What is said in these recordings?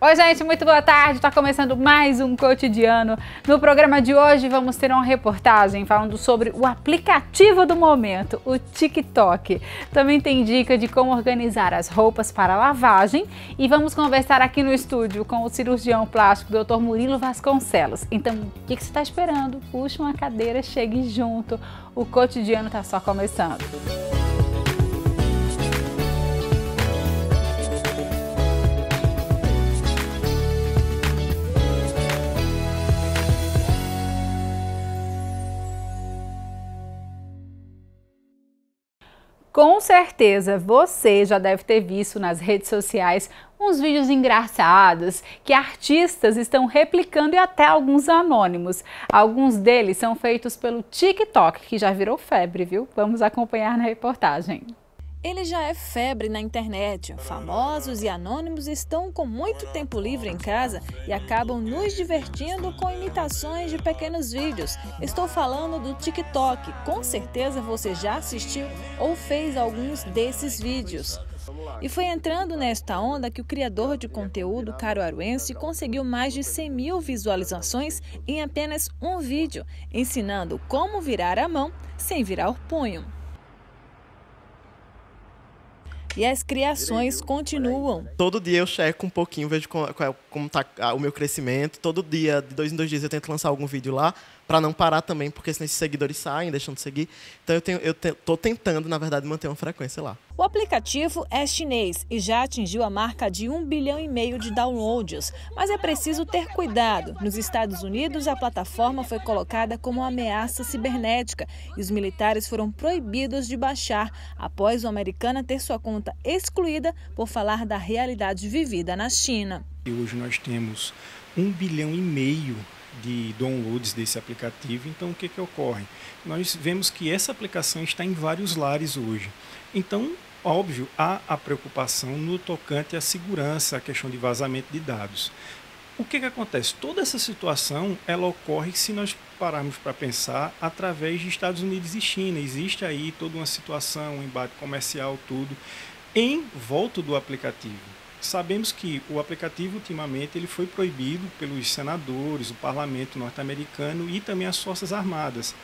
Oi, gente, muito boa tarde. Está começando mais um Cotidiano. No programa de hoje vamos ter uma reportagem falando sobre o aplicativo do momento, o TikTok. Também tem dica de como organizar as roupas para lavagem e vamos conversar aqui no estúdio com o cirurgião plástico Dr. Murilo Vasconcelos. Então, o que você está esperando? Puxa uma cadeira, chegue junto. O Cotidiano está só começando. Com certeza você já deve ter visto nas redes sociais uns vídeos engraçados que artistas estão replicando e até alguns anônimos. Alguns deles são feitos pelo TikTok, que já virou febre, viu? Vamos acompanhar na reportagem. Ele já é febre na internet. Famosos e anônimos estão com muito tempo livre em casa e acabam nos divertindo com imitações de pequenos vídeos. Estou falando do TikTok. Com certeza você já assistiu ou fez alguns desses vídeos. E foi entrando nesta onda que o criador de conteúdo caruaruense conseguiu mais de 100 mil visualizações em apenas um vídeo, ensinando como virar a mão sem virar o punho. E as criações continuam. Todo dia eu checo um pouquinho, vejo como está o meu crescimento. Todo dia, de 2 em 2 dias, eu tento lançar algum vídeo lá, para não parar também, porque senão esses seguidores saem, deixam de seguir. Então eu estou tentando, na verdade, manter uma frequência lá. O aplicativo é chinês e já atingiu a marca de 1,5 bilhão de downloads. Mas é preciso ter cuidado. Nos Estados Unidos, a plataforma foi colocada como uma ameaça cibernética e os militares foram proibidos de baixar após o americano ter sua conta excluída por falar da realidade vivida na China. E hoje nós temos 1,5 bilhão de downloads desse aplicativo. Então, o que ocorre? Nós vemos que essa aplicação está em vários lares hoje. Então, óbvio, há a preocupação no tocante à segurança, à questão de vazamento de dados. O que acontece? Toda essa situação ela ocorre se nós pararmos para pensar através de Estados Unidos e China. Existe aí toda uma situação, um embate comercial, tudo, em volta do aplicativo. Sabemos que o aplicativo, ultimamente, ele foi proibido pelos senadores, o parlamento norte-americano e também as Forças Armadas,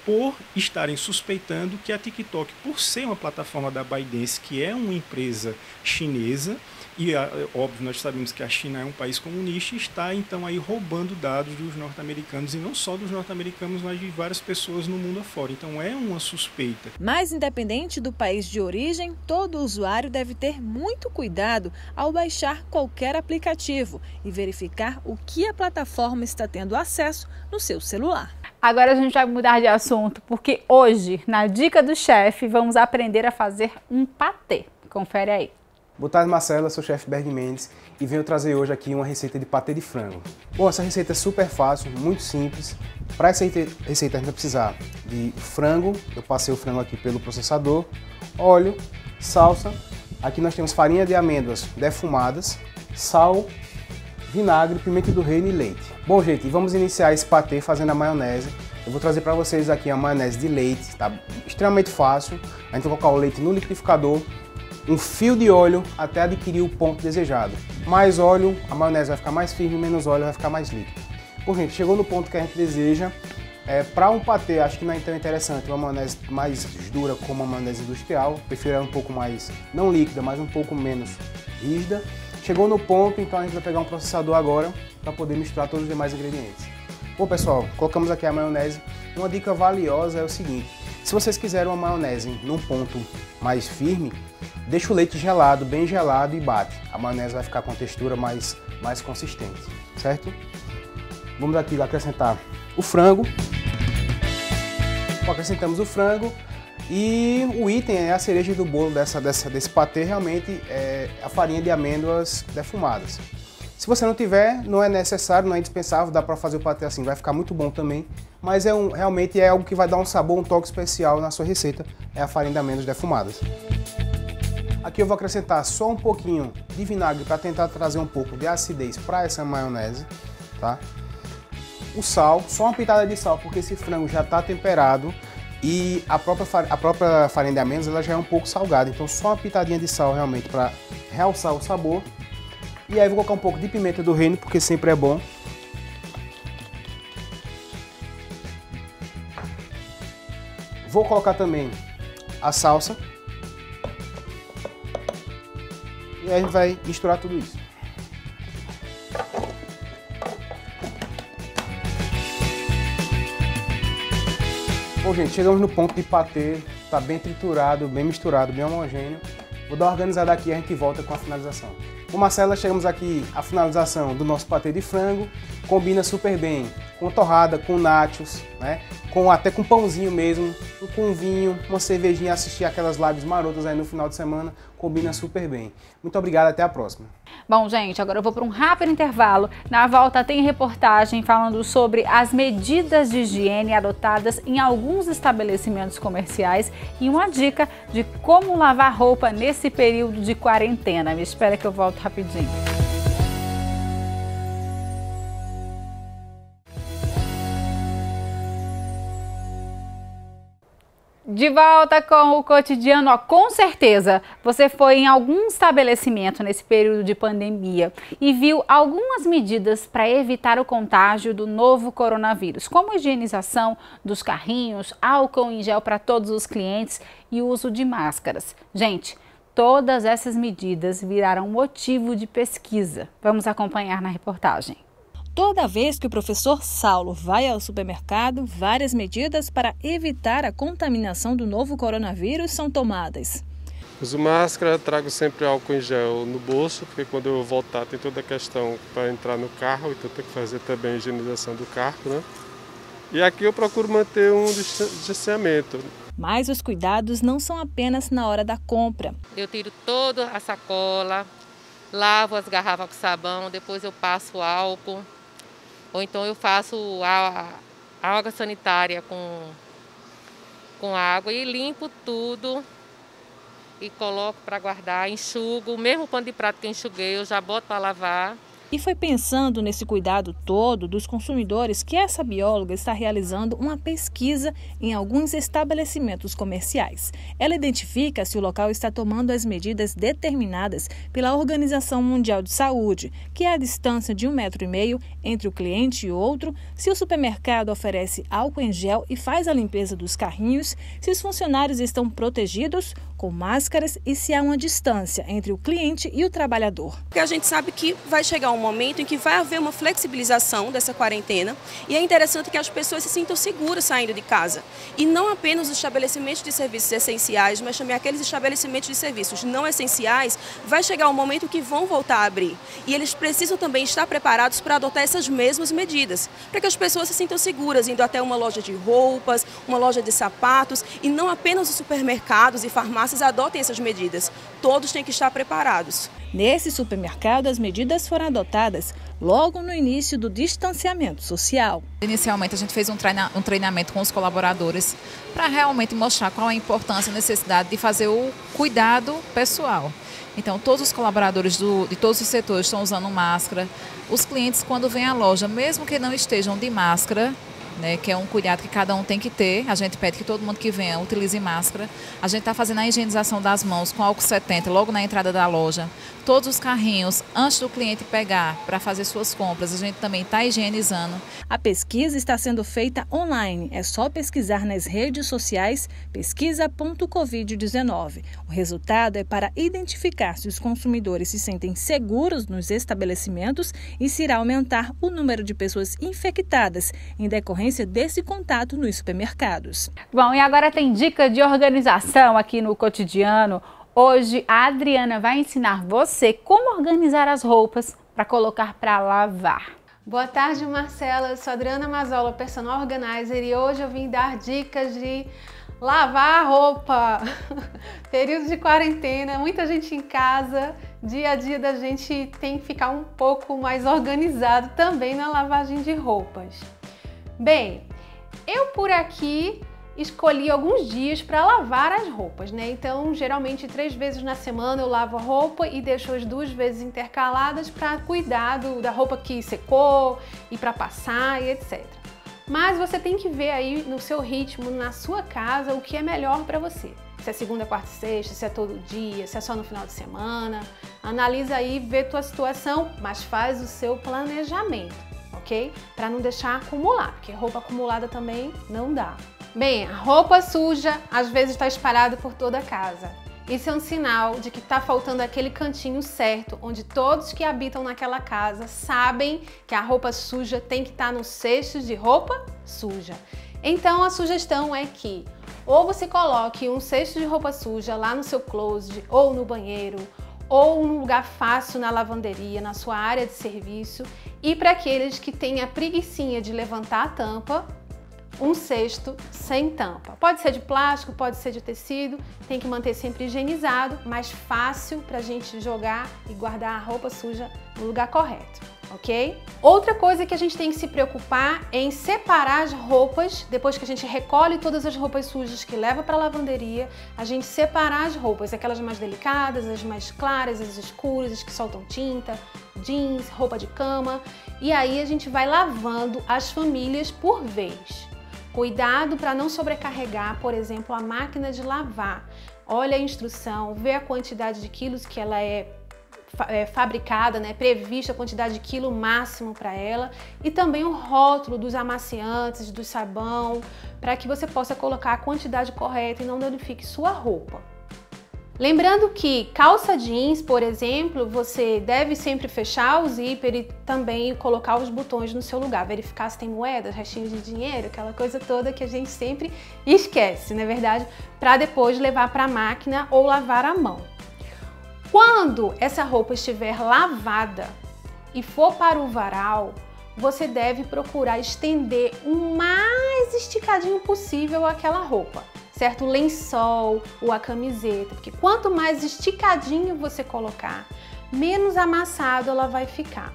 por estarem suspeitando que a TikTok, por ser uma plataforma da ByteDance, que é uma empresa chinesa, e óbvio, nós sabemos que a China é um país comunista, está então aí roubando dados dos norte-americanos, e não só dos norte-americanos, mas de várias pessoas no mundo afora. Então é uma suspeita. Mas independente do país de origem, todo usuário deve ter muito cuidado ao baixar qualquer aplicativo e verificar o que a plataforma está tendo acesso no seu celular. Agora a gente vai mudar de assunto, porque hoje, na Dica do Chefe, vamos aprender a fazer um patê. Confere aí. Boa tarde, Marcela, sou o chefe Berg Mendes e venho trazer hoje aqui uma receita de patê de frango. Bom, essa receita é super fácil, muito simples. Para essa receita a gente vai precisar de frango, eu passei o frango aqui pelo processador, óleo, salsa, aqui nós temos farinha de amêndoas defumadas, sal, vinagre, pimenta do reino e leite. Bom, gente, vamos iniciar esse patê fazendo a maionese. Eu vou trazer para vocês aqui a maionese de leite, tá extremamente fácil. A gente vai colocar o leite no liquidificador, um fio de óleo até adquirir o ponto desejado. Mais óleo, a maionese vai ficar mais firme, menos óleo vai ficar mais líquido. Bom, gente, chegou no ponto que a gente deseja. Para um patê, acho que não é tão interessante uma maionese mais dura como a maionese industrial. Prefiro ela um pouco mais, não líquida, mas um pouco menos rígida. Chegou no ponto, então a gente vai pegar um processador agora para poder misturar todos os demais ingredientes. Bom, pessoal, colocamos aqui a maionese. Uma dica valiosa é o seguinte: se vocês quiserem uma maionese num ponto mais firme, deixa o leite gelado, bem gelado, e bate. A maionese vai ficar com a textura mais consistente, certo? Vamos aqui acrescentar o frango. Acrescentamos o frango e o item é a cereja do bolo desse patê, realmente é a farinha de amêndoas defumadas. Se você não tiver, não é necessário, não é indispensável, dá para fazer o patê assim, vai ficar muito bom também, mas realmente é algo que vai dar um sabor, um toque especial na sua receita, é a farinha de amêndoas defumadas. Aqui eu vou acrescentar só um pouquinho de vinagre para tentar trazer um pouco de acidez para essa maionese, tá? O sal, só uma pitada de sal, porque esse frango já está temperado e a própria farinha de amêndoas ela já é um pouco salgada, então só uma pitadinha de sal realmente para realçar o sabor. E aí vou colocar um pouco de pimenta do reino, porque sempre é bom. Vou colocar também a salsa. E aí a gente vai misturar tudo isso. Bom, gente, chegamos no ponto de patê. Tá bem triturado, bem misturado, bem homogêneo. Vou dar uma organizada aqui e a gente volta com a finalização. Com Marcela, chegamos aqui à finalização do nosso patê de frango. Combina super bem com torrada, com nachos, né? Até com pãozinho mesmo, com vinho, uma cervejinha, assistir aquelas lives marotas aí no final de semana, combina super bem. Muito obrigado, até a próxima. Bom, gente, agora eu vou para um rápido intervalo. Na volta tem reportagem falando sobre as medidas de higiene adotadas em alguns estabelecimentos comerciais e uma dica de como lavar roupa nesse período de quarentena. Me espera que eu volto rapidinho. De volta com o cotidiano, com certeza você foi em algum estabelecimento nesse período de pandemia e viu algumas medidas para evitar o contágio do novo coronavírus, como higienização dos carrinhos, álcool em gel para todos os clientes e o uso de máscaras. Gente, todas essas medidas viraram motivo de pesquisa. Vamos acompanhar na reportagem. Toda vez que o professor Saulo vai ao supermercado, várias medidas para evitar a contaminação do novo coronavírus são tomadas. Uso máscara, trago sempre álcool em gel no bolso, porque quando eu voltar tem toda a questão para entrar no carro, então tem que fazer também a higienização do carro, né? E aqui eu procuro manter um distanciamento. Mas os cuidados não são apenas na hora da compra. Eu tiro toda a sacola, lavo as garrafas com sabão, depois eu passo álcool. Ou então eu faço a água sanitária com água e limpo tudo e coloco para guardar, enxugo. O mesmo pano de prato que eu enxuguei, eu já boto para lavar. E foi pensando nesse cuidado todo dos consumidores que essa bióloga está realizando uma pesquisa em alguns estabelecimentos comerciais. Ela identifica se o local está tomando as medidas determinadas pela Organização Mundial de Saúde, que é a distância de 1,5 metro entre o cliente e outro, se o supermercado oferece álcool em gel e faz a limpeza dos carrinhos, se os funcionários estão protegidos com máscaras e se há uma distância entre o cliente e o trabalhador. Porque a gente sabe que vai chegar um momento em que vai haver uma flexibilização dessa quarentena e é interessante que as pessoas se sintam seguras saindo de casa. E não apenas os estabelecimentos de serviços essenciais, mas também aqueles estabelecimentos de serviços não essenciais, vai chegar um momento que vão voltar a abrir. E eles precisam também estar preparados para adotar essas mesmas medidas, para que as pessoas se sintam seguras, indo até uma loja de roupas, uma loja de sapatos, e não apenas os supermercados e farmácias adotem essas medidas. Todos têm que estar preparados. Nesse supermercado, as medidas foram adotadas logo no início do distanciamento social. Inicialmente, a gente fez um treinamento com os colaboradores para realmente mostrar qual a importância e a necessidade de fazer o cuidado pessoal. Então, todos os colaboradores de todos os setores estão usando máscara. Os clientes, quando vêm à loja, mesmo que não estejam de máscara, né, que é um cuidado que cada um tem que ter. A gente pede que todo mundo que venha utilize máscara. A gente está fazendo a higienização das mãos com álcool 70 logo na entrada da loja. Todos os carrinhos, antes do cliente pegar para fazer suas compras, a gente também está higienizando. A pesquisa está sendo feita online. É só pesquisar nas redes sociais pesquisa.covid19. O resultado é para identificar se os consumidores se sentem seguros nos estabelecimentos e se irá aumentar o número de pessoas infectadas em decorrência desse contato nos supermercados. Bom, e agora tem dica de organização aqui no cotidiano. Hoje a Adriana vai ensinar você como organizar as roupas para colocar para lavar. Boa tarde, Marcela. Eu sou a Adriana Mazola, personal organizer, e hoje eu vim dar dicas de lavar a roupa. Período de quarentena, muita gente em casa, dia a dia da gente tem que ficar um pouco mais organizado também na lavagem de roupas. Bem, eu por aqui escolhi alguns dias para lavar as roupas, né? Então, geralmente 3 vezes na semana eu lavo a roupa e deixo as 2 vezes intercaladas para cuidar da roupa que secou e para passar e etc. Mas você tem que ver aí no seu ritmo, na sua casa, o que é melhor para você. Se é segunda, quarta e sexta, se é todo dia, se é só no final de semana. Analisa aí, vê tua situação, mas faz o seu planejamento, ok? Para não deixar acumular, porque roupa acumulada também não dá. Bem, a roupa suja às vezes está espalhada por toda a casa. Isso é um sinal de que está faltando aquele cantinho certo, onde todos que habitam naquela casa sabem que a roupa suja tem que estar nos cestos de roupa suja. Então a sugestão é que ou você coloque um cesto de roupa suja lá no seu closet, ou no banheiro, ou num lugar fácil na lavanderia, na sua área de serviço, e para aqueles que têm a preguicinha de levantar a tampa, um cesto sem tampa. Pode ser de plástico, pode ser de tecido, tem que manter sempre higienizado, mas fácil para a gente jogar e guardar a roupa suja no lugar correto, ok? Outra coisa que a gente tem que se preocupar é em separar as roupas, depois que a gente recolhe todas as roupas sujas que leva para a lavanderia, a gente separar as roupas, aquelas mais delicadas, as mais claras, as escuras, as que soltam tinta, jeans, roupa de cama, e aí a gente vai lavando as famílias por vez. Cuidado para não sobrecarregar, por exemplo, a máquina de lavar. Olha a instrução, vê a quantidade de quilos que ela é fabricada, né, prevista a quantidade de quilo máximo para ela, e também o rótulo dos amaciantes, do sabão, para que você possa colocar a quantidade correta e não danifique sua roupa. Lembrando que calça jeans, por exemplo, você deve sempre fechar o zíper e também colocar os botões no seu lugar, verificar se tem moedas, restinhos de dinheiro, aquela coisa toda que a gente sempre esquece, não é verdade? Para depois levar para a máquina ou lavar à mão. Quando essa roupa estiver lavada e for para o varal, você deve procurar estender o mais esticadinho possível aquela roupa, certo? O lençol ou a camiseta, porque quanto mais esticadinho você colocar, menos amassado ela vai ficar.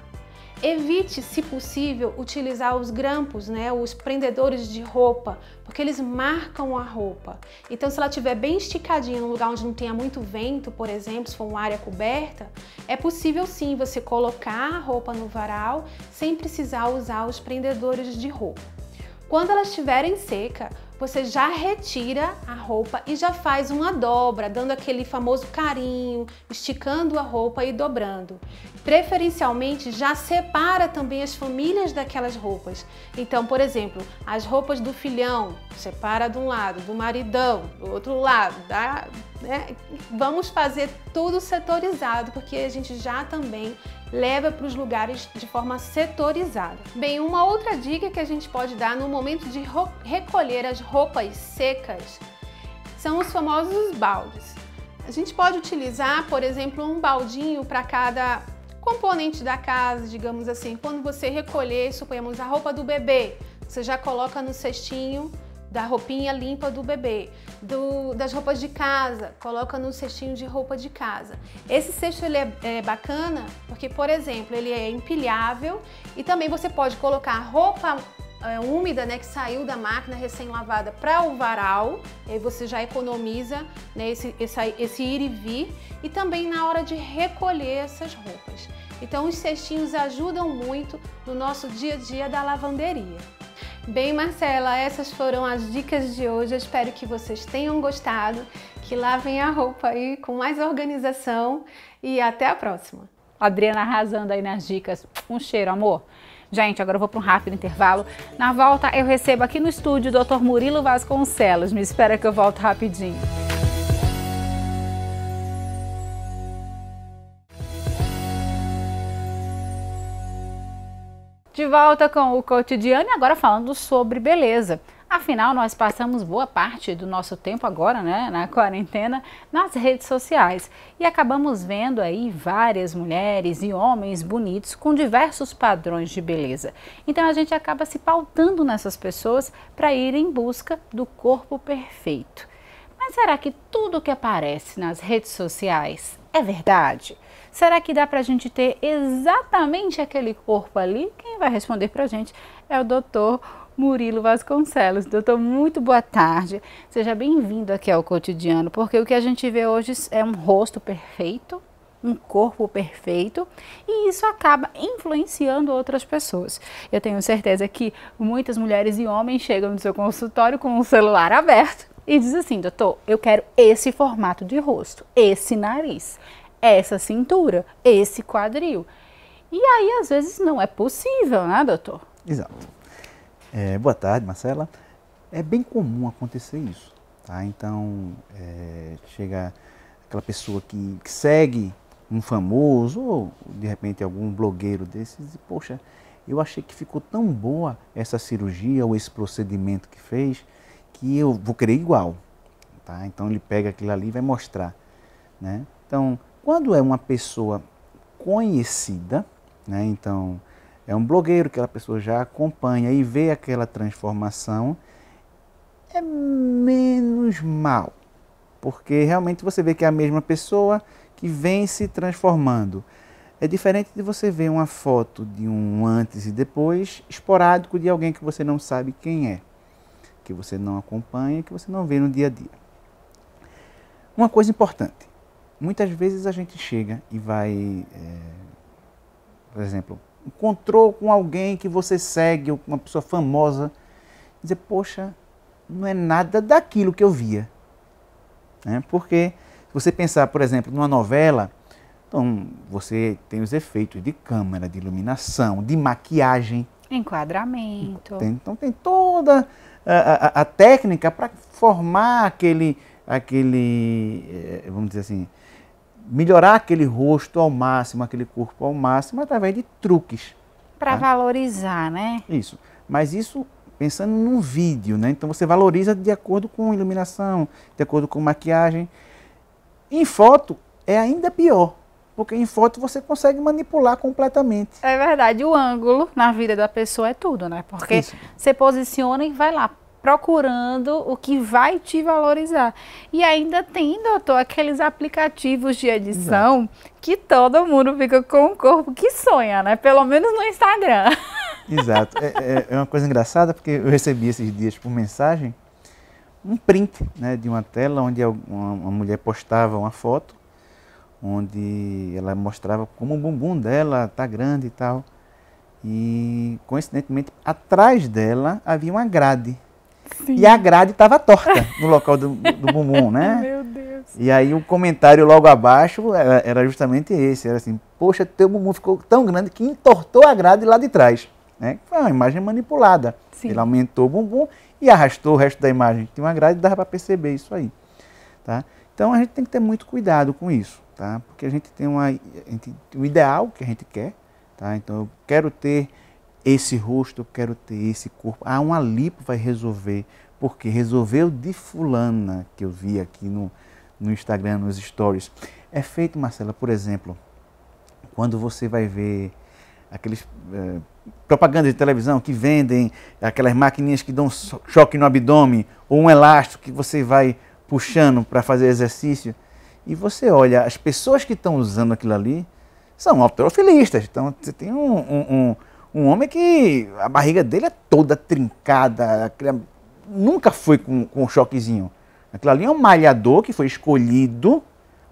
Evite, se possível, utilizar os grampos, né, os prendedores de roupa, porque eles marcam a roupa. Então, se ela estiver bem esticadinha num lugar onde não tenha muito vento, por exemplo, se for uma área coberta, é possível sim você colocar a roupa no varal sem precisar usar os prendedores de roupa. Quando elas estiverem secas, você já retira a roupa e já faz uma dobra, dando aquele famoso carinho, esticando a roupa e dobrando. Preferencialmente, já separa também as famílias daquelas roupas. Então, por exemplo, as roupas do filhão, separa de um lado, do maridão, do outro lado, né? Vamos fazer tudo setorizado, porque a gente já também leva para os lugares de forma setorizada. Bem, uma outra dica que a gente pode dar no momento de recolher as roupas secas são os famosos baldes. A gente pode utilizar, por exemplo, um baldinho para cada componente da casa, digamos assim. Quando você recolher, suponhamos, a roupa do bebê, você já coloca no cestinho da roupinha limpa do bebê, das roupas de casa, coloca no cestinho de roupa de casa. Esse cesto ele é bacana porque, por exemplo, ele é empilhável e também você pode colocar roupa úmida, né, que saiu da máquina recém-lavada para o varal, e aí você já economiza, né, esse ir e vir, e também na hora de recolher essas roupas. Então os cestinhos ajudam muito no nosso dia a dia da lavanderia. Bem, Marcela, essas foram as dicas de hoje. Eu espero que vocês tenham gostado, que lavem a roupa aí com mais organização e até a próxima. Adriana arrasando aí nas dicas. Um cheiro, amor. Gente, agora eu vou para um rápido intervalo. Na volta eu recebo aqui no estúdio o Dr. Murilo Vasconcelos. Me espera que eu volto rapidinho. De volta com o Cotidiano e agora falando sobre beleza. Afinal, nós passamos boa parte do nosso tempo agora, né, na quarentena, nas redes sociais. E acabamos vendo aí várias mulheres e homens bonitos com diversos padrões de beleza. Então a gente acaba se pautando nessas pessoas para ir em busca do corpo perfeito. Mas será que tudo que aparece nas redes sociais é verdade? Será que dá pra gente ter exatamente aquele corpo ali? Quem vai responder pra gente é o Dr. Murilo Vasconcelos. Doutor, muito boa tarde. Seja bem-vindo aqui ao Cotidiano, porque o que a gente vê hoje é um rosto perfeito, um corpo perfeito, e isso acaba influenciando outras pessoas. Eu tenho certeza que muitas mulheres e homens chegam no seu consultório com o celular aberto e diz assim, doutor, eu quero esse formato de rosto, esse nariz, essa cintura, esse quadril. E aí, às vezes, não é possível, né, doutor? Exato. Boa tarde, Marcela. É bem comum acontecer isso, tá? Então, chega aquela pessoa que segue um famoso ou, de repente, algum blogueiro desses e diz, poxa, eu achei que ficou tão boa essa cirurgia ou esse procedimento que fez que eu vou querer igual, tá? Então, ele pega aquilo ali e vai mostrar, né? Então, quando é uma pessoa conhecida, né? Então, é um blogueiro que aquela pessoa já acompanha e vê aquela transformação, é menos mal, porque realmente você vê que é a mesma pessoa que vem se transformando. É diferente de você ver uma foto de um antes e depois esporádico de alguém que você não sabe quem é, que você não acompanha, que você não vê no dia a dia. Uma coisa importante, muitas vezes a gente chega e vai, por exemplo, encontrou com alguém que você segue, uma pessoa famosa, dizer, poxa, não é nada daquilo que eu via. Né? Porque se você pensar, por exemplo, numa novela, então você tem os efeitos de câmera, de iluminação, de maquiagem. Enquadramento. Então tem toda a técnica para formar aquele, vamos dizer assim, melhorar aquele rosto ao máximo, aquele corpo ao máximo, através de truques. Para valorizar, né? Isso. Mas isso pensando num vídeo, né? Então você valoriza de acordo com iluminação, de acordo com maquiagem. Em foto é ainda pior, porque em foto você consegue manipular completamente. É verdade, o ângulo na vida da pessoa é tudo, né? Porque Isso. você posiciona e vai lá procurando o que vai te valorizar. E ainda tem, doutor, aqueles aplicativos de edição que todo mundo fica com o corpo que sonha, né? Pelo menos no Instagram. Exato. É uma coisa engraçada, porque eu recebi esses dias por mensagem um print, né, de uma tela onde uma mulher postava uma foto, onde ela mostrava como o bumbum dela está grande e tal. E, coincidentemente, atrás dela havia uma grade. Sim. E a grade estava torta no local do bumbum, né? Meu Deus. E aí o comentário logo abaixo era justamente esse, era assim, poxa, teu bumbum ficou tão grande que entortou a grade lá de trás. Né? Foi uma imagem manipulada. Sim. Ele aumentou o bumbum e arrastou o resto da imagem. Tinha uma grade e dava para perceber isso aí. Tá? Então a gente tem que ter muito cuidado com isso, tá? Porque a gente tem o ideal que a gente quer. Tá? Então eu quero ter esse rosto, eu quero ter esse corpo. Ah, uma lipo vai resolver. Porque resolveu de fulana, que eu vi aqui no Instagram, nos stories. É feito, Marcela, por exemplo, quando você vai ver aqueles propagandas de televisão que vendem aquelas maquininhas que dão choque no abdômen, ou um elástico que você vai puxando para fazer exercício, e você olha, as pessoas que estão usando aquilo ali são halterofilistas. Então você tem um homem que a barriga dele é toda trincada, nunca foi com um choquezinho. Aquilo ali é um malhador que foi escolhido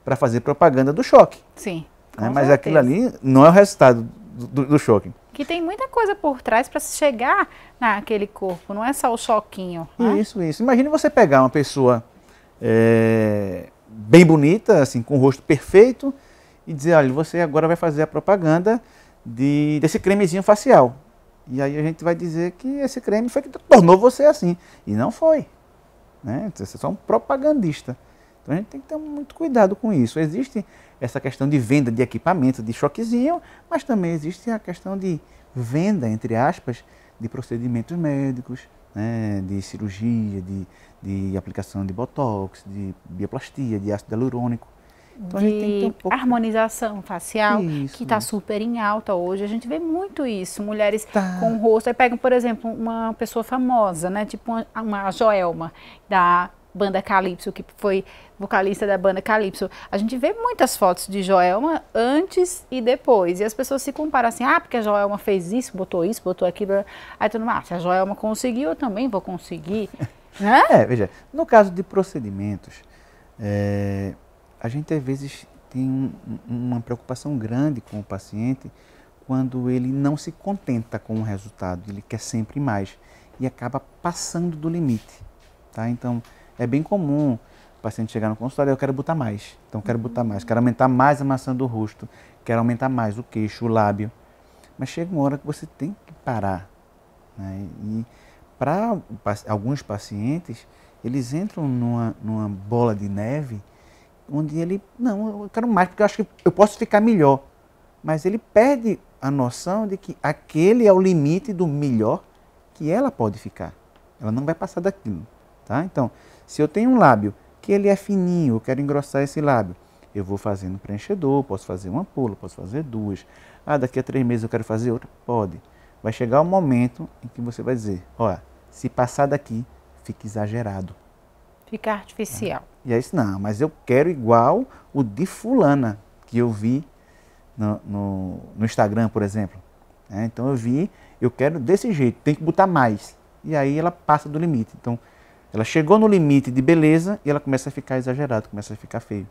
para fazer propaganda do choque. Sim. Né? Mas aquilo ali não é o resultado do choque. Que tem muita coisa por trás para se chegar naquele corpo, não é só o choquinho. Né? Isso. Imagine você pegar uma pessoa bem bonita, assim, com o rosto perfeito, e dizer, olha, você agora vai fazer a propaganda desse cremezinho facial. E aí a gente vai dizer que esse creme foi que tornou você assim. E não foi. Né? Você é só um propagandista. Então a gente tem que ter muito cuidado com isso. Existe essa questão de venda de equipamento, de choquezinho, mas também existe a questão de venda, entre aspas, de procedimentos médicos, né? De cirurgia, de aplicação de botox, de bioplastia, de ácido hialurônico. Então, de a gente tem que ter um pouco harmonização facial, que está super em alta hoje. A gente vê muito isso, mulheres com rosto. Aí pegam, por exemplo, uma pessoa famosa, né? Tipo uma Joelma, da banda Calypso, que foi vocalista da banda Calypso. A gente vê muitas fotos de Joelma antes e depois. E as pessoas se comparam assim, porque a Joelma fez isso, botou aquilo. Aí todo mundo, se a Joelma conseguiu, eu também vou conseguir. Né? Veja, no caso de procedimentos, a gente às vezes tem uma preocupação grande com o paciente quando ele não se contenta com o resultado, ele quer sempre mais e acaba passando do limite. Tá? Então, É bem comum o paciente chegar no consultório, eu quero botar mais. Então, quero botar mais, quero aumentar mais a maçã do rosto, quero aumentar mais o queixo, o lábio. Mas chega uma hora que você tem que parar, né? E para alguns pacientes, eles entram numa bola de neve, onde ele, não, eu quero mais, porque eu acho que eu posso ficar melhor. Mas ele perde a noção de que aquele é o limite do melhor que ela pode ficar. Ela não vai passar daquilo, tá? Então, se eu tenho um lábio que ele é fininho, eu quero engrossar esse lábio, eu vou fazendo preenchedor, posso fazer uma ampola, posso fazer 2. Daqui a 3 meses eu quero fazer outra? Pode. Vai chegar o momento em que você vai dizer, olha, se passar daqui, fica exagerado. Fica artificial. E aí, não, mas eu quero igual o de fulana, que eu vi no Instagram, por exemplo. Então eu quero desse jeito, tem que botar mais. E aí ela passa do limite. Então, ela chegou no limite de beleza e ela começa a ficar exagerado, começa a ficar feio.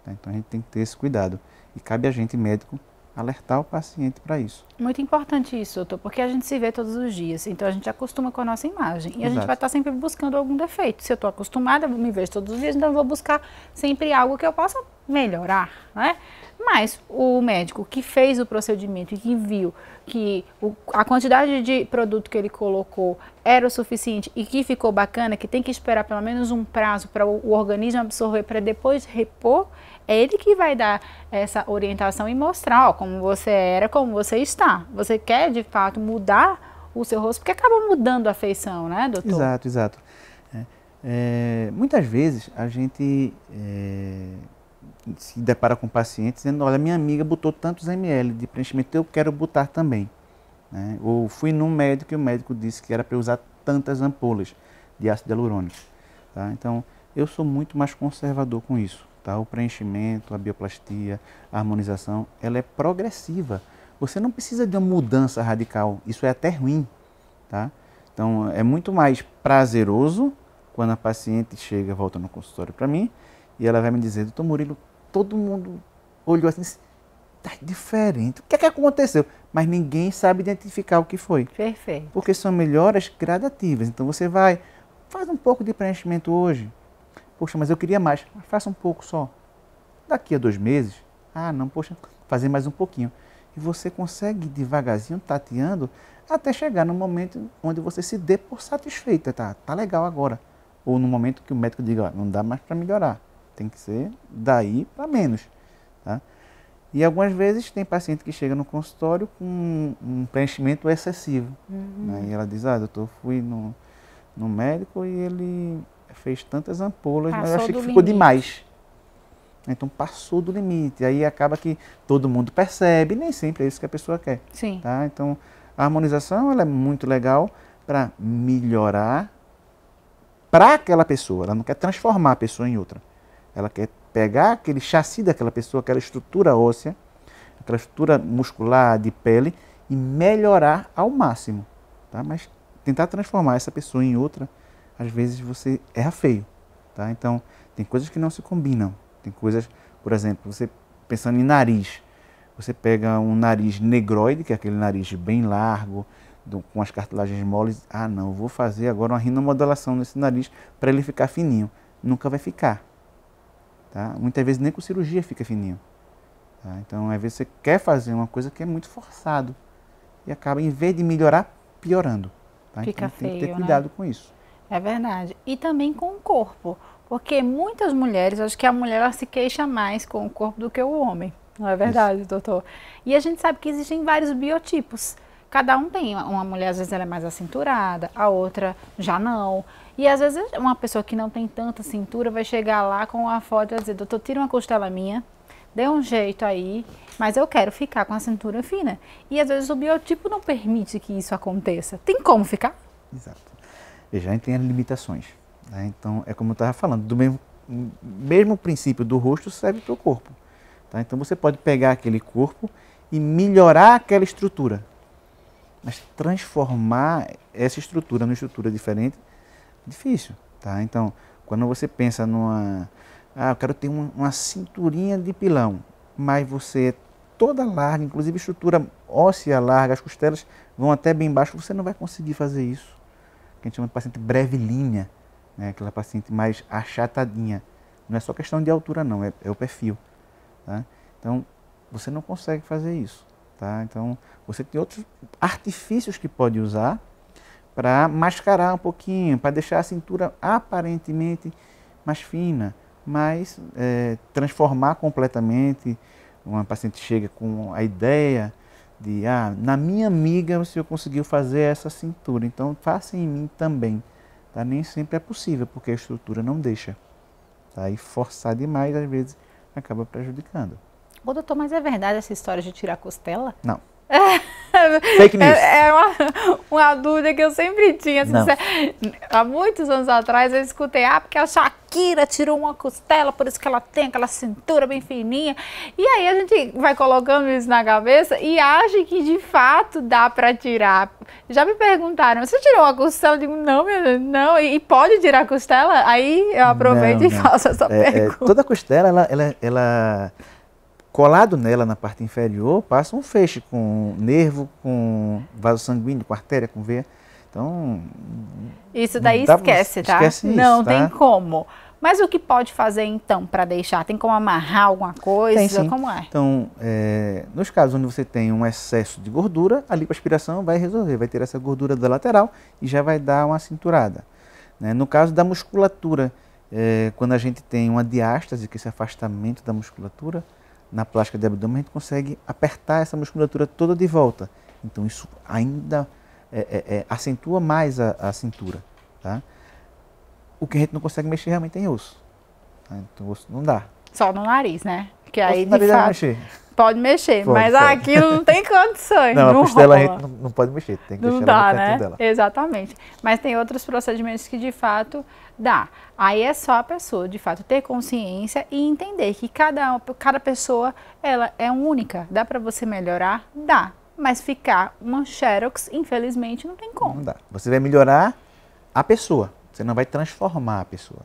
Então a gente tem que ter esse cuidado. E cabe a gente, médico, alertar o paciente para isso. Muito importante isso, doutor, porque a gente se vê todos os dias, então a gente acostuma com a nossa imagem. E a gente vai estar sempre buscando algum defeito. Se eu estou acostumada, eu me vejo todos os dias, então eu vou buscar sempre algo que eu possa melhorar, né? Mas o médico que fez o procedimento e que viu que a quantidade de produto que ele colocou era o suficiente e que ficou bacana, que tem que esperar pelo menos um prazo para o organismo absorver para depois repor, é ele que vai dar essa orientação e mostrar, ó, como você era, como você está. Você quer, de fato, mudar o seu rosto, porque acaba mudando a feição, né, doutor? Exato, exato. Muitas vezes a gente se depara com pacientes dizendo, olha, minha amiga botou tantos ml de preenchimento, eu quero botar também. Né? Ou fui num médico e o médico disse que era para usar tantas ampolas de ácido hialurônico. Tá? Então, eu sou muito mais conservador com isso. Tá? O preenchimento, a bioplastia, a harmonização, ela é progressiva. Você não precisa de uma mudança radical, isso é até ruim. Tá? Então, é muito mais prazeroso quando a paciente chega, volta no consultório para mim, e ela vai me dizer, doutor Murilo, todo mundo olhou assim, está diferente, o que é que aconteceu? Mas ninguém sabe identificar o que foi. Perfeito. Porque são melhoras gradativas. Então você vai, faz um pouco de preenchimento hoje. Poxa, mas eu queria mais. Faça um pouco só. Daqui a 2 meses, não, poxa, fazer mais um pouquinho. E você consegue devagarzinho, tateando, até chegar no momento onde você se dê por satisfeita. Tá legal agora. Ou no momento que o médico diga, não dá mais para melhorar. Tem que ser daí para menos. Tá? E algumas vezes tem paciente que chega no consultório com um preenchimento excessivo. Né? E ela diz, doutor, fui no médico e ele fez tantas ampolas, mas eu achei que ficou demais. Então passou do limite. Aí acaba que todo mundo percebe, nem sempre é isso que a pessoa quer. Sim. Tá? Então a harmonização ela é muito legal para melhorar para aquela pessoa. Ela não quer transformar a pessoa em outra. Ela quer pegar aquele chassi daquela pessoa, aquela estrutura óssea, aquela estrutura muscular, de pele, e melhorar ao máximo. Tá? Mas tentar transformar essa pessoa em outra, às vezes você erra feio. Tá? Então, tem coisas que não se combinam. Tem coisas, por exemplo, você pensando em nariz, você pega um nariz negroide, que é aquele nariz bem largo, com as cartilagens moles. Não, vou fazer agora uma rinomodelação nesse nariz para ele ficar fininho. Nunca vai ficar. Tá? Muitas vezes nem com cirurgia fica fininho. Tá? Então, às vezes você quer fazer uma coisa que é muito forçado e acaba, em vez de melhorar, piorando. Tá? Fica então, feio, tem que ter cuidado, né, com isso. É verdade. E também com o corpo. Porque muitas mulheres, acho que a mulher ela se queixa mais com o corpo do que o homem. Não é verdade, isso, doutor? E a gente sabe que existem vários biotipos. Cada um tem. Uma mulher, às vezes, ela é mais acinturada, a outra já não. E, às vezes, uma pessoa que não tem tanta cintura vai chegar lá com uma foto e dizer, doutor, tira uma costela minha, dê um jeito aí, mas eu quero ficar com a cintura fina. E, às vezes, o biotipo não permite que isso aconteça. Tem como ficar? Exato. Veja, a gente tem as limitações. Né? Então, é como eu estava falando, do mesmo princípio do rosto serve para o corpo. Tá? Então, você pode pegar aquele corpo e melhorar aquela estrutura. Mas transformar essa estrutura numa estrutura diferente é difícil. Tá? Então, quando você pensa numa... eu quero ter uma cinturinha de pilão, mas você é toda larga, inclusive estrutura óssea larga, as costelas vão até bem baixo, você não vai conseguir fazer isso. Que a gente chama de paciente brevilínea. né? Aquela paciente mais achatadinha. Não é só questão de altura não, é o perfil. Tá? Então, você não consegue fazer isso. Tá? Então, você tem outros artifícios que pode usar para mascarar um pouquinho, para deixar a cintura aparentemente mais fina, mas transformar completamente. Uma paciente chega com a ideia de, na minha amiga o senhor conseguiu fazer essa cintura, então faça em mim também. Tá? Nem sempre é possível, porque a estrutura não deixa. Tá? E forçar demais, às vezes, acaba prejudicando. Ô, doutor, mas é verdade essa história de tirar costela? Não. Fake news. É uma dúvida que eu sempre tinha. Assim, há muitos anos atrás eu escutei, porque a Shakira tirou uma costela, por isso que ela tem aquela cintura bem fininha. E aí a gente vai colocando isso na cabeça e acha que de fato dá para tirar. Já me perguntaram, você tirou uma costela? Eu digo, não, meu Deus, não. E pode tirar a costela? Aí eu aproveito e faço essa pergunta. Toda costela, ela colado nela na parte inferior, passa um feixe com nervo, com vaso sanguíneo, com artéria, com veia. Então, isso daí esquece, tá? Esquece isso, não tá? tem como. Mas o que pode fazer então para deixar? Tem como amarrar alguma coisa? Tem, sim. Como é? Então, nos casos onde você tem um excesso de gordura, a lipoaspiração vai resolver, vai ter essa gordura da lateral e já vai dar uma cinturada. Né? No caso da musculatura, quando a gente tem uma diástase, que é esse afastamento da musculatura, na plástica de abdômen a gente consegue apertar essa musculatura toda de volta. Então isso ainda acentua mais a cintura. Tá? O que a gente não consegue mexer realmente tem osso. Tá? Então o osso não dá. Só no nariz, né? Que aí de fato mexer. Pode mexer, pode, mas aquilo não tem condições. Não, a costela a gente não pode mexer, tem que deixar ela no cantinho dela. Exatamente. Mas tem outros procedimentos que de fato dá. Aí é só a pessoa, de fato, ter consciência e entender que cada pessoa, ela é única. Dá para você melhorar? Dá. Mas ficar uma xerox, infelizmente, não tem como. Não dá. Você vai melhorar a pessoa, você não vai transformar a pessoa.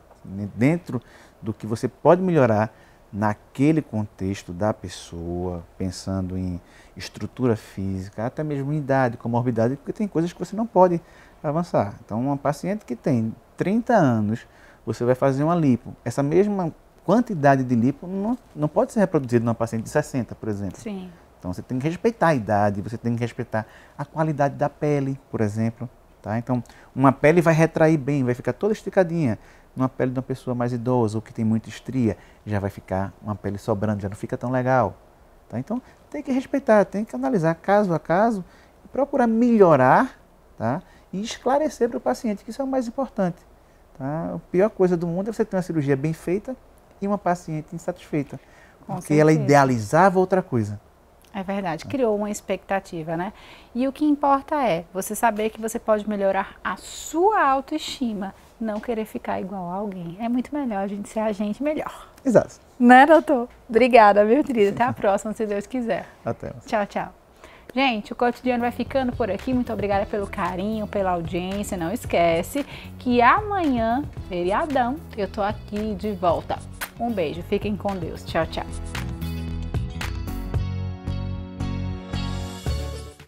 Dentro do que você pode melhorar naquele contexto da pessoa, pensando em estrutura física, até mesmo em idade, comorbidade, porque tem coisas que você não pode avançar. Então, uma paciente que tem 30 anos, você vai fazer uma lipo. Essa mesma quantidade de lipo não pode ser reproduzida numa paciente de 60, por exemplo. Sim. Então, você tem que respeitar a idade, você tem que respeitar a qualidade da pele, por exemplo. Tá? Então, uma pele vai retrair bem, vai ficar toda esticadinha. Numa pele de uma pessoa mais idosa ou que tem muita estria, já vai ficar uma pele sobrando, já não fica tão legal. Tá? Então, tem que respeitar, tem que analisar caso a caso, procurar melhorar, tá? E esclarecer para o paciente, que isso é o mais importante. Tá? A pior coisa do mundo é você ter uma cirurgia bem feita e uma paciente insatisfeita, porque ela idealizava outra coisa. É verdade, criou uma expectativa, né? E o que importa é você saber que você pode melhorar a sua autoestima, não querer ficar igual a alguém. É muito melhor a gente ser a gente melhor. Exato. Né, doutor? Obrigada, meu querido. Até a próxima, se Deus quiser. Até. Tchau, tchau. Gente, o Cotidiano vai ficando por aqui. Muito obrigada pelo carinho, pela audiência. Não esquece que amanhã, feriadão, eu tô aqui de volta. Um beijo, fiquem com Deus. Tchau, tchau.